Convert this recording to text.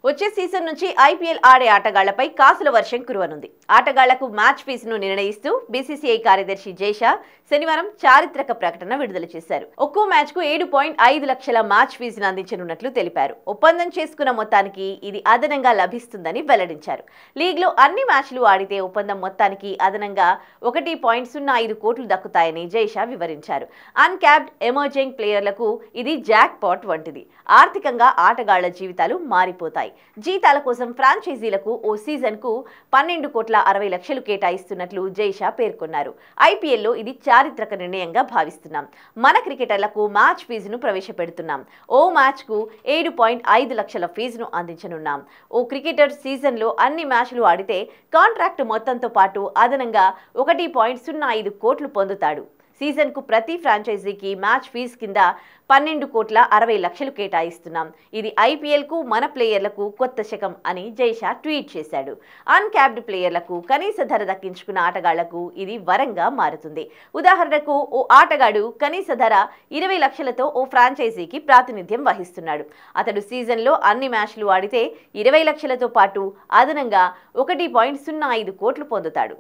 వచ్చే సీజన్ నుంచి ఐపీఎల్ ఆడే ఆటగాళ్లపై కాసుల వర్షం కురవనుంది. ఆటగాళ్లకు మ్యాచ్ ఫీజును నిర్ణయిస్తూ బీసీసీఐ కార్యదర్శి జైషా శనివారం చారిత్రక ప్రకటన విడుదల చేశారు. ఒక్కో మ్యాచ్కు 7.5 లక్షల మ్యాచ్ ఫీజును అందించనున్నట్లు తెలిపారు. ఒప్పందం చేసుకున్న మొత్తానికి ఇది అదనంగా లభిస్తుందని వెల్లడించారు. లీగ్లో అన్ని మ్యాచ్లు ఆడితే ఒప్పందం మొత్తానికి అదనంగా 1.05 కోట్లు దక్కుతాయని జైషా వివరించారు. అన్క్యాప్డ్ ఎమర్జింగ్ ప్లేయర్లకు ఇది జాక్ పాట్ వంటిది. ఆర్థికంగా ఆటగాళ్ల జీవితాలు మారిపోతాయి. జీతాల కోసం ఫ్రాంచైజీలకు ఓ సీజన్కు 12.60 కోట్లు కేటాయిస్తున్నట్లు జైషా పేర్కొన్నారు. ఐపీఎల్లో ఇది చారిత్రక నిర్ణయంగా భావిస్తున్నాం. మన క్రికెటర్లకు మ్యాచ్ ఫీజును ప్రవేశపెడుతున్నాం. ఓ మ్యాచ్కు 7.5 లక్షల ఫీజును అందించనున్నాం. ఓ క్రికెటర్ సీజన్లో అన్ని మ్యాచ్లు ఆడితే కాంట్రాక్టు మొత్తంతో పాటు అదనంగా 1.05 కోట్లు పొందుతాడు. సీజన్కు ప్రతి ఫ్రాంచైజీకి మ్యాచ్ ఫీజు కింద 12.60 కోట్లు కేటాయిస్తున్నాం. ఇది ఐపీఎల్కు మన ప్లేయర్లకు కొత్త శకం అని జైషా ట్వీట్ చేశాడు. అన్క్యాప్డ్ ప్లేయర్లకు కనీస ధర దక్కించుకున్న ఆటగాళ్లకు ఇది వరంగా మారుతుంది. ఉదాహరణకు ఓ ఆటగాడు కనీస ధర 20 లక్షలతో ఓ ఫ్రాంచైజీకి ప్రాతినిధ్యం వహిస్తున్నాడు. అతడు సీజన్లో అన్ని మ్యాచ్లు ఆడితే 20 లక్షలతో పాటు అదనంగా 1.05 కోట్లు పొందుతాడు.